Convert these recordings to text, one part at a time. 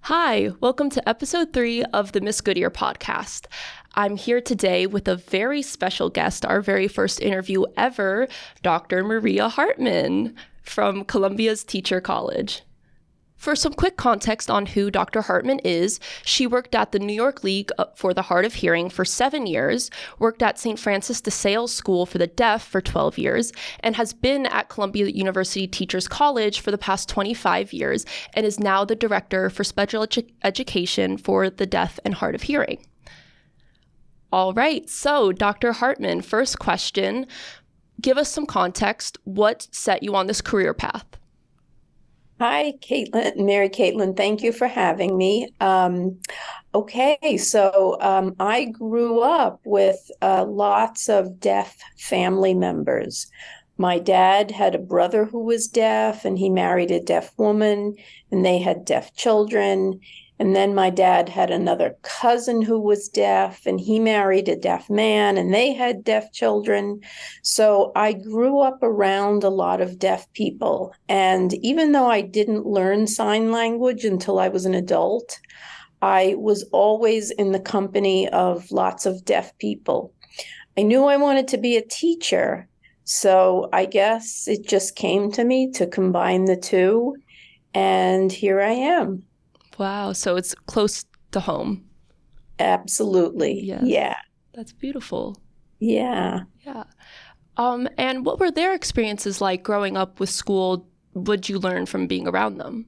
Hi, welcome to episode 3 of the Miss Goodyear podcast. I'm here today with a very special guest, our very first interview ever, Dr. Maria Hartman from Columbia's Teacher College. For some quick context on who Dr. Hartman is, she worked at the New York League for the Hard of Hearing for 7 years, worked at St. Francis de Sales School for the Deaf for 12 years, and has been at Columbia University Teachers College for the past 25 years, and is now the director for special education for the deaf and hard of hearing. All right, so Dr. Hartman, first question, give us some context. What set you on this career path? Hi, Mary Caitlin. Thank you for having me. I grew up with lots of deaf family members. My dad had a brother who was deaf, and he married a deaf woman, and they had deaf children. And then my dad had another cousin who was deaf, and he married a deaf man, and they had deaf children. So I grew up around a lot of deaf people. And even though I didn't learn sign language until I was an adult, I was always in the company of lots of deaf people. I knew I wanted to be a teacher, so I guess it just came to me to combine the two, and here I am. Wow, so it's close to home. Absolutely. Yes. Yeah. That's beautiful. Yeah. Yeah. And what were their experiences like growing up with school? What'd you learn from being around them?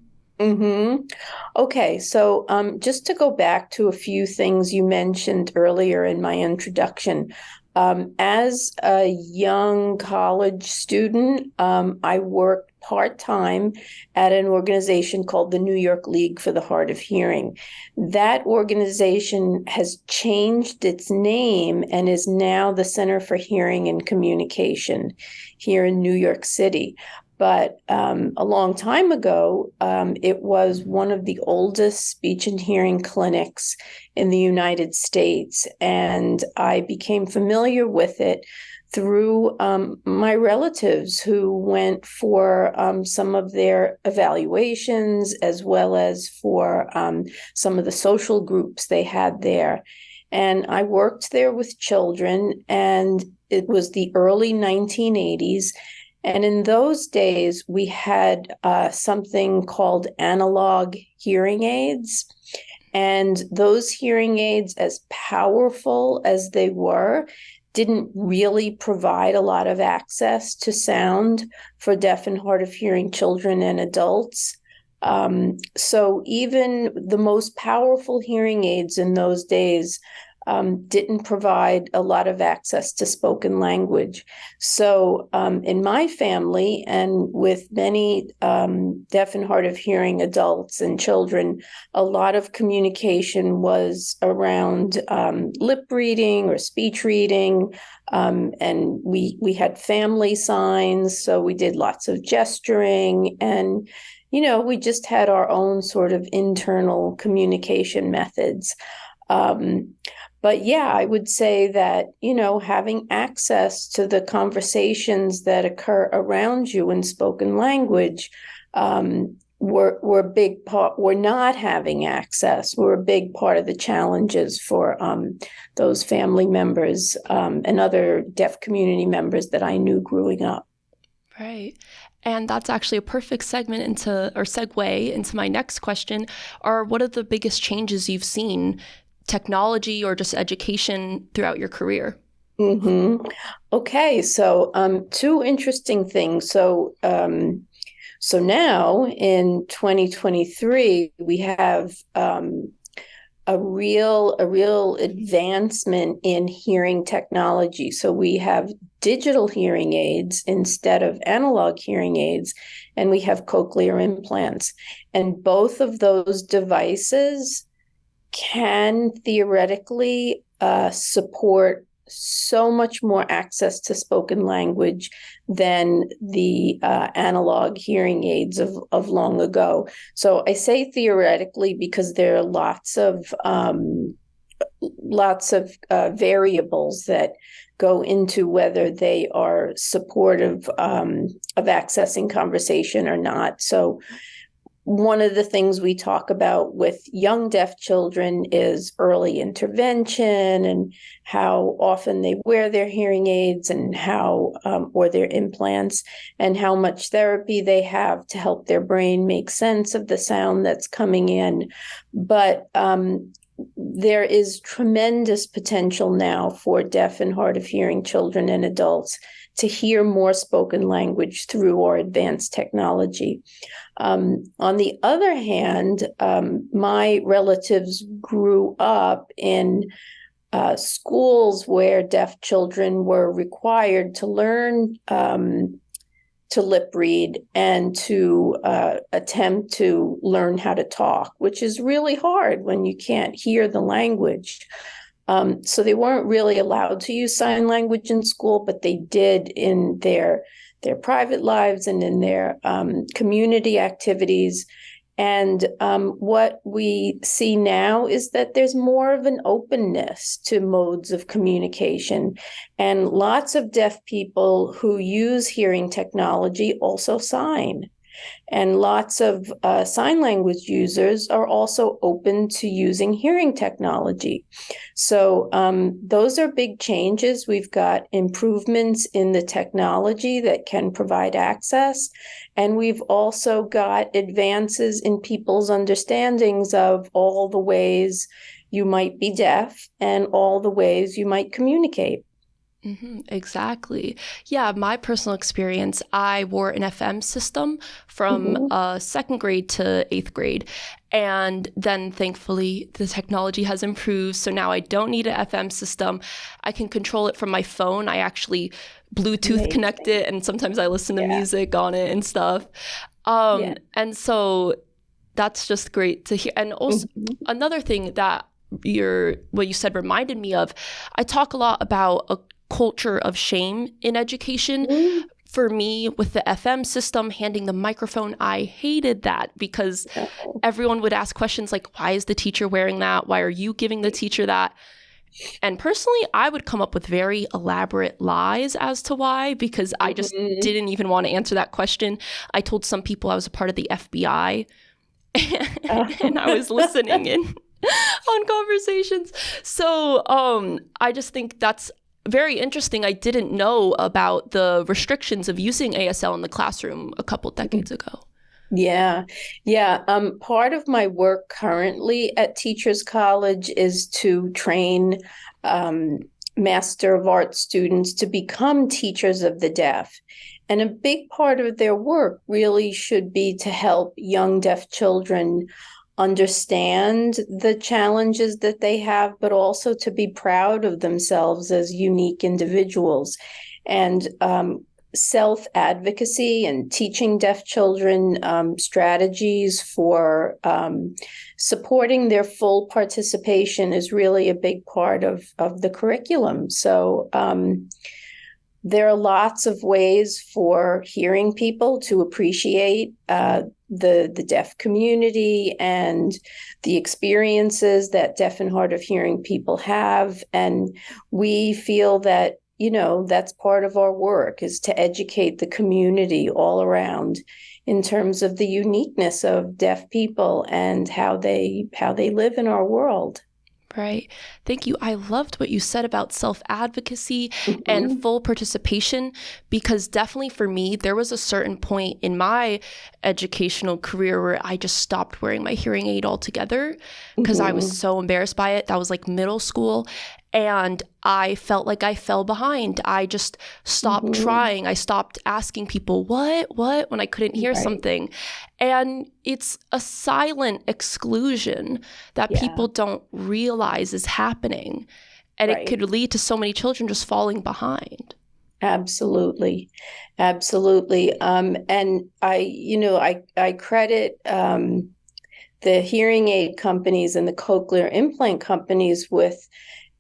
Okay, so just to go back to a few things you mentioned earlier in my introduction, as a young college student, I worked part-time at an organization called the New York League for the Hard of Hearing. That organization has changed its name and is now the Center for Hearing and Communication here in New York City. But a long time ago, it was one of the oldest speech and hearing clinics in the United States. And I became familiar with it through my relatives who went for some of their evaluations, as well as for some of the social groups they had there. And I worked there with children, and it was the early 1980s. And in those days, we had something called analog hearing aids. And those hearing aids, as powerful as they were, didn't really provide a lot of access to sound for deaf and hard of hearing children and adults. So even the most powerful hearing aids in those days didn't provide a lot of access to spoken language. So in my family, and with many deaf and hard of hearing adults and children, a lot of communication was around lip reading or speech reading. And we had family signs, so we did lots of gesturing, and we just had our own sort of internal communication methods. But yeah, I would say that, having access to the conversations that occur around you in spoken language, were a big part. We're not having access. We're a big part of the challenges for those family members and other deaf community members that I knew growing up. Right. And that's actually a perfect segue into my next question. What are the biggest changes you've seen, technology or just education, throughout your career? Okay, so two interesting things. So now in 2023, we have a real advancement in hearing technology. So we have digital hearing aids instead of analog hearing aids, and we have cochlear implants. And both of those devices can theoretically support so much more access to spoken language than the analog hearing aids of long ago. So I say theoretically because there are lots of variables that go into whether they are supportive of accessing conversation or not. So one of the things we talk about with young deaf children is early intervention and how often they wear their hearing aids and how, or their implants, and how much therapy they have to help their brain make sense of the sound that's coming in. But there is tremendous potential now for deaf and hard of hearing children and adults to hear more spoken language through our advanced technology. On the other hand, my relatives grew up in schools where deaf children were required to learn to lip read and to attempt to learn how to talk, which is really hard when you can't hear the language. So they weren't really allowed to use sign language in school, but they did in their private lives and in their community activities. And what we see now is that there's more of an openness to modes of communication. And lots of deaf people who use hearing technology also sign. And lots of sign language users are also open to using hearing technology. So those are big changes. We've got improvements in the technology that can provide access. And we've also got advances in people's understandings of all the ways you might be deaf and all the ways you might communicate. Mm-hmm, exactly. Yeah, my personal experience, I wore an FM system from second grade to eighth grade. And then thankfully the technology has improved. So now I don't need an FM system. I can control it from my phone. I actually Bluetooth connect it, and sometimes I listen to music on it and stuff. And so that's just great to hear. And also another thing that what you said reminded me of, I talk a lot about a culture of shame in education. For me, with the FM system, handing the microphone, I hated that because everyone would ask questions like, why is the teacher wearing that? Why are you giving the teacher that? And personally, I would come up with very elaborate lies as to why, because I just didn't even want to answer that question. I told some people I was a part of the FBI and I was listening in on conversations. So I just think that's very interesting. I didn't know about the restrictions of using ASL in the classroom a couple decades ago. Yeah. Part of my work currently at Teachers College is to train Master of Arts students to become teachers of the deaf. And a big part of their work really should be to help young deaf children understand the challenges that they have, but also to be proud of themselves as unique individuals. And self-advocacy and teaching deaf children strategies for supporting their full participation is really a big part of the curriculum. So there are lots of ways for hearing people to appreciate the deaf community and the experiences that deaf and hard of hearing people have. And we feel that, that's part of our work, is to educate the community all around in terms of the uniqueness of deaf people and how they live in our world. Right. Thank you. I loved what you said about self-advocacy and full participation, because definitely for me, there was a certain point in my educational career where I just stopped wearing my hearing aid altogether because I was so embarrassed by it. That was like middle school. And I felt like I fell behind. I just stopped trying. I stopped asking people, what, when I couldn't hear something. And it's a silent exclusion that people don't realize is happening. And it could lead to so many children just falling behind. Absolutely. And I credit the hearing aid companies and the cochlear implant companies with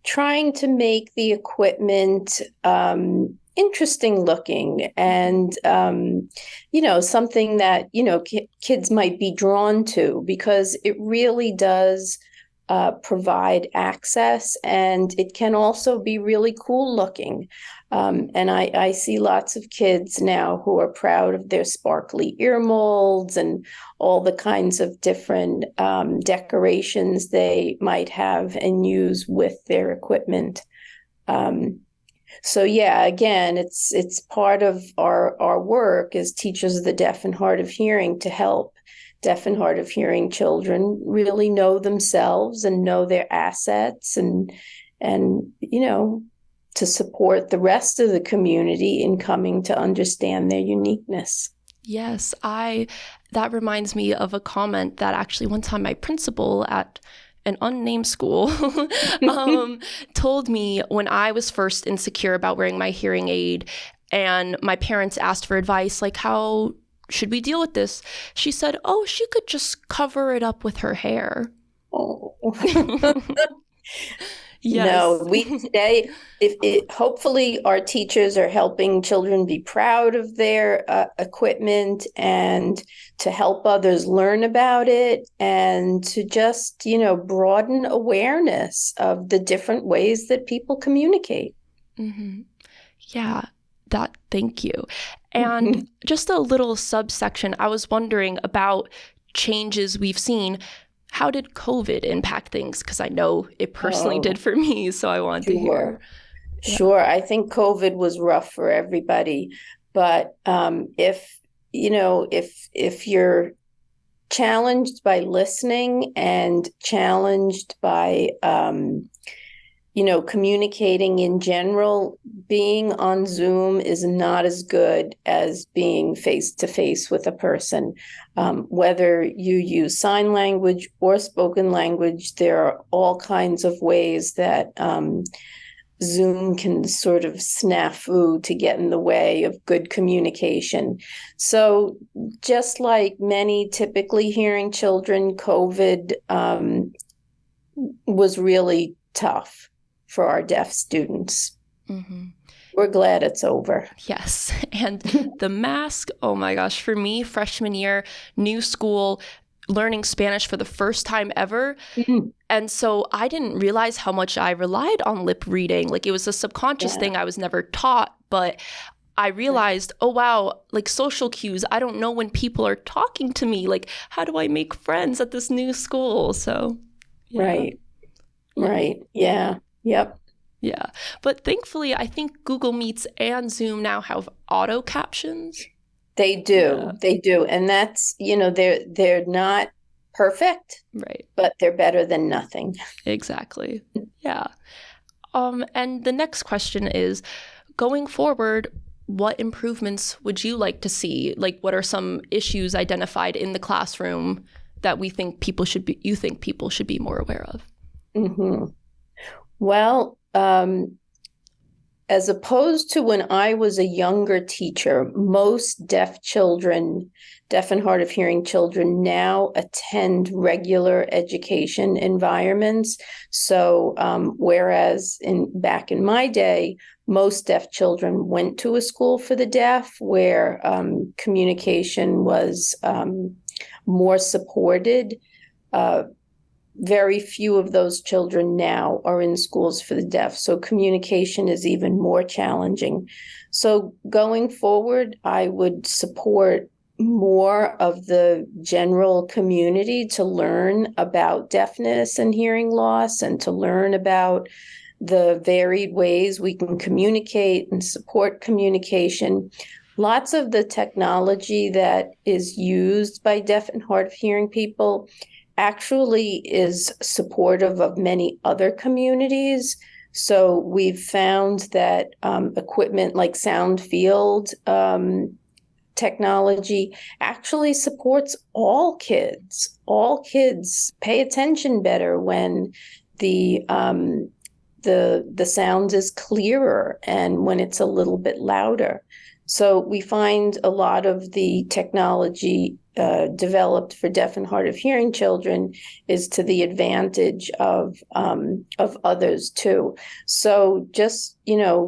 trying to make the equipment interesting looking and, something that, kids might be drawn to, because it really does provide access, and it can also be really cool looking. And I see lots of kids now who are proud of their sparkly ear molds and all the kinds of different decorations they might have and use with their equipment. So yeah, again, it's part of our work as teachers of the deaf and hard of hearing to help deaf and hard of hearing children really know themselves and know their assets, and to support the rest of the community in coming to understand their uniqueness. Yes, that reminds me of a comment that actually one time my principal at an unnamed school told me when I was first insecure about wearing my hearing aid and my parents asked for advice, like, how should we deal with this? She said, oh, she could just cover it up with her hair. Oh. Yes. No, today, hopefully our teachers are helping children be proud of their equipment and to help others learn about it and to just, broaden awareness of the different ways that people communicate. Mm-hmm. Yeah, thank you. And just a little subsection, I was wondering about changes we've seen. How did COVID impact things? Because I know it personally did for me, so I wanted to hear. Sure. I think COVID was rough for everybody, but if you're challenged by listening and challenged by communicating in general, being on Zoom is not as good as being face to face with a person. Whether you use sign language or spoken language, there are all kinds of ways that Zoom can sort of snafu to get in the way of good communication. So just like many typically hearing children, COVID was really tough for our deaf students. Mm-hmm. We're glad it's over. Yes. And the mask, oh my gosh, for me, freshman year, new school, learning Spanish for the first time ever. Mm-hmm. And so I didn't realize how much I relied on lip reading. Like it was a subconscious thing I was never taught, but I realized, oh wow, like social cues, I don't know when people are talking to me. Like, how do I make friends at this new school? So, yeah. Right. Yeah. Yep. Yeah. But thankfully, I think Google Meets and Zoom now have auto captions. They do. Yeah. They do. And that's, they're not perfect, right? But they're better than nothing. Exactly. Yeah. And the next question is, going forward, what improvements would you like to see? Like, what are some issues identified in the classroom that you think people should be more aware of? Mm-hmm. Well, as opposed to when I was a younger teacher, most deaf and hard of hearing children now attend regular education environments. So whereas back in my day, most deaf children went to a school for the deaf where communication was more supported, very few of those children now are in schools for the deaf. So communication is even more challenging. So going forward, I would support more of the general community to learn about deafness and hearing loss and to learn about the varied ways we can communicate and support communication. Lots of the technology that is used by deaf and hard of hearing people actually is supportive of many other communities. So we've found that equipment like sound field technology actually supports all kids. All kids pay attention better when the sound is clearer and when it's a little bit louder. So we find a lot of the technology developed for deaf and hard of hearing children is to the advantage of others too. So just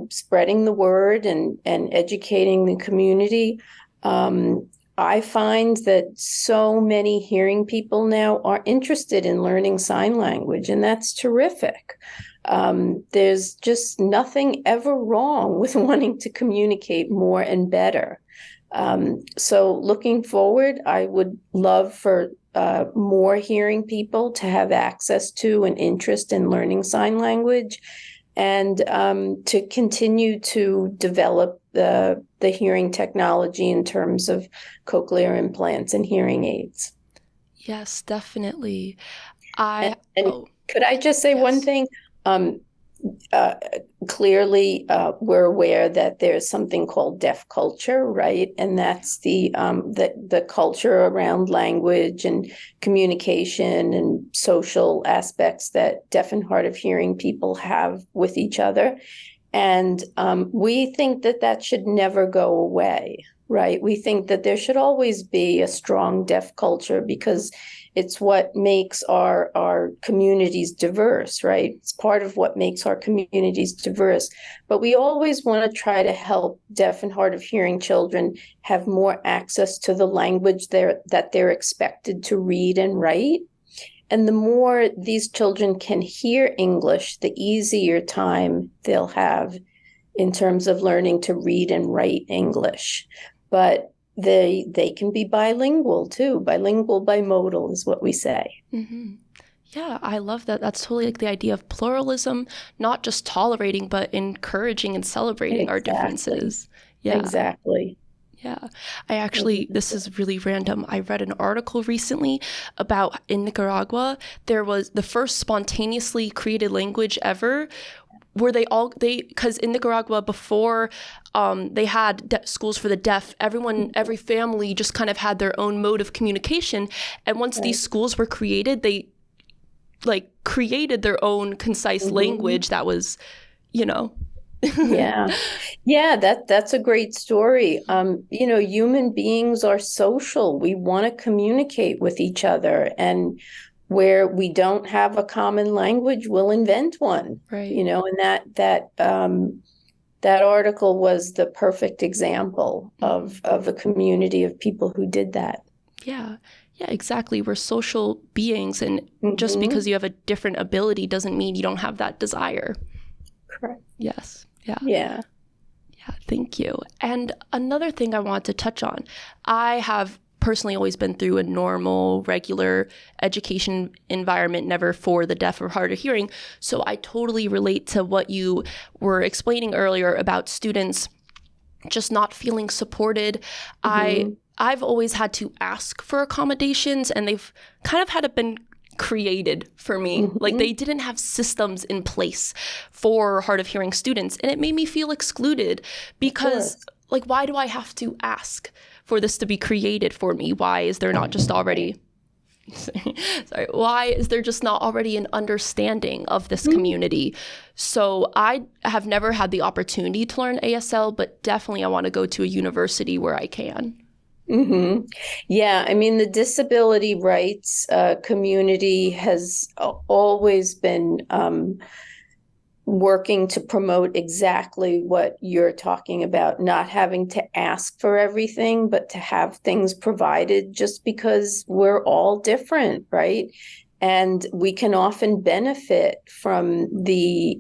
spreading the word and educating the community. I find that so many hearing people now are interested in learning sign language, and that's terrific. There's just nothing ever wrong with wanting to communicate more and better. So looking forward, I would love for more hearing people to have access to and interest in learning sign language, and to continue to develop the hearing technology in terms of cochlear implants and hearing aids. Yes, definitely. Could I just say one thing? Clearly, we're aware that there's something called deaf culture, right? And that's the culture around language and communication and social aspects that deaf and hard of hearing people have with each other. And we think that should never go away, right? We think that there should always be a strong deaf culture because it's what makes our communities diverse, right? It's part of what makes our communities diverse. But we always want to try to help deaf and hard of hearing children have more access to the language that they're expected to read and write. And the more these children can hear English, the easier time they'll have in terms of learning to read and write English. But they can be bilingual too. Bilingual, bimodal is what we say. Mm-hmm. Yeah, I love that. That's totally like the idea of pluralism, not just tolerating, but encouraging and celebrating our differences. Yeah. Exactly. Yeah. This is really random. I read an article recently about in Nicaragua, there was the first spontaneously created language ever where because in Nicaragua before they had schools for the deaf, every family just kind of had their own mode of communication. And once these schools were created, they like created their own concise language that was, Yeah, that's a great story. Human beings are social. We want to communicate with each other, and where we don't have a common language, we'll invent one. Right. And that article was the perfect example of a community of people who did that. Yeah. Yeah, exactly. We're social beings, and just because you have a different ability doesn't mean you don't have that desire. Correct. Yes. Yeah. Yeah. Yeah, thank you. And another thing I want to touch on, I have personally always been through a normal, regular education environment, never for the deaf or hard of hearing. So I totally relate to what you were explaining earlier about students just not feeling supported. I've always had to ask for accommodations, and they've kind of had to been created for me. Like they didn't have systems in place for hard of hearing students, and it made me feel excluded because like, why do I have to ask for this to be created for me? Why is there not just already why is there just not already an understanding of this community? So I have never had the opportunity to learn ASL, but definitely I want to go to a university where I can. Yeah, I mean, the disability rights community has always been working to promote exactly what you're talking about, not having to ask for everything, but to have things provided just because we're all different, right? And we can often benefit from the,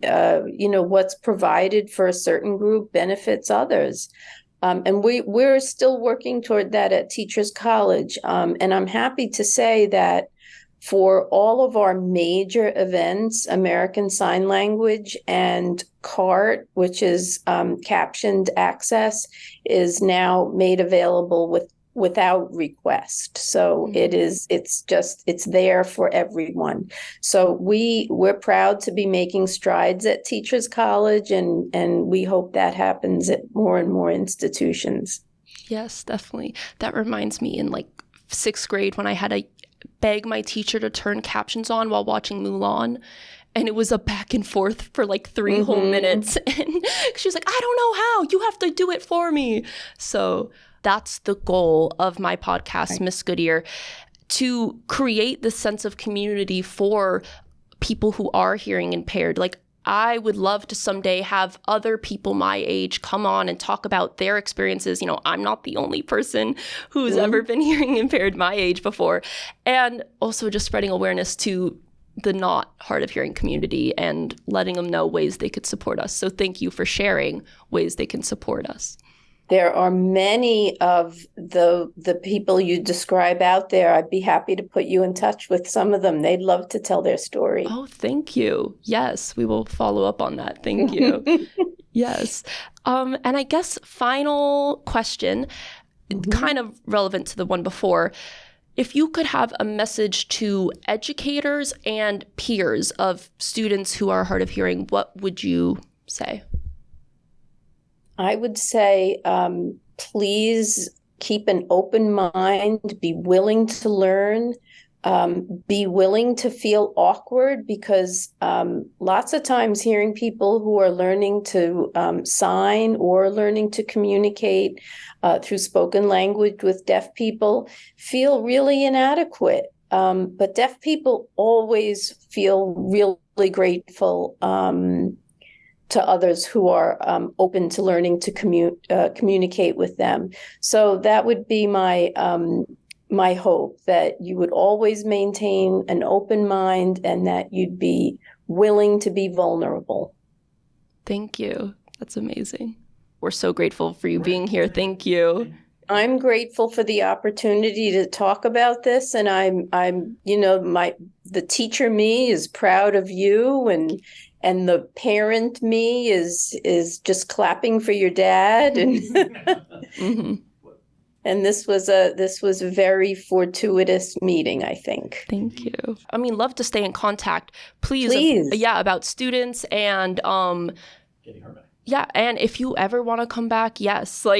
what's provided for a certain group benefits others. And we're still working toward that at Teachers College. And I'm happy to say that for all of our major events, American Sign Language and CART, which is captioned access, is now made available without request. So it's there for everyone. So we're proud to be making strides at Teachers College, and we hope that happens at more and more institutions. Yes, definitely. That reminds me in like 6th grade when I had to beg my teacher to turn captions on while watching Mulan. And it was a back and forth for like 3 whole minutes. And she was like, I don't know how. You have to do it for me. So that's the goal of my podcast, Miss Goodyear, to create this sense of community for people who are hearing impaired. Like I would love to someday have other people my age come on and talk about their experiences. I'm not the only person who's ever been hearing impaired my age before. And also just spreading awareness to the not hard of hearing community and letting them know ways they could support us. So thank you for sharing ways they can support us. There are many of the people you describe out there. I'd be happy to put you in touch with some of them. They'd love to tell their story. Oh, thank you. Yes, we will follow up on that. Thank you. Yes. And I guess final question, kind of relevant to the one before. If you could have a message to educators and peers of students who are hard of hearing, what would you say? I would say, please keep an open mind, be willing to learn, be willing to feel awkward, because lots of times hearing people who are learning to sign or learning to communicate through spoken language with deaf people feel really inadequate. But deaf people always feel really grateful to others who are open to learning to communicate with them. So that would be my hope, that you would always maintain an open mind and that you'd be willing to be vulnerable. Thank you. That's amazing. We're so grateful for you being here. Thank you. I'm grateful for the opportunity to talk about this, and I'm the teacher me is proud of you, and the parent me is just clapping for your dad, and Mm-hmm. and this was a very fortuitous meeting, I think. Thank you. I mean, love to stay in contact. Please. About students and getting her back. Yeah, and if you ever want to come back, yes. All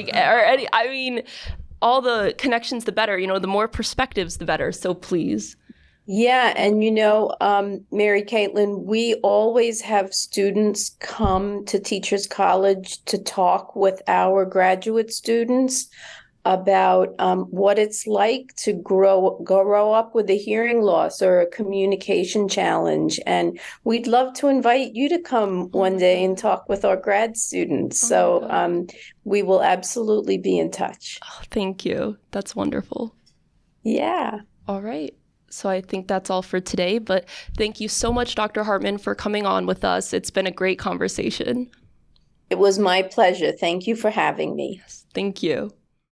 the connections, the better. The more perspectives, the better. So please. Yeah, and Mary Caitlin, we always have students come to Teachers College to talk with our graduate students about what it's like to grow up with a hearing loss or a communication challenge. And we'd love to invite you to come one day and talk with our grad students. So we will absolutely be in touch. Oh, thank you. That's wonderful. Yeah. All right. So I think that's all for today. But thank you so much, Dr. Hartman, for coming on with us. It's been a great conversation. It was my pleasure. Thank you for having me. Yes, thank you.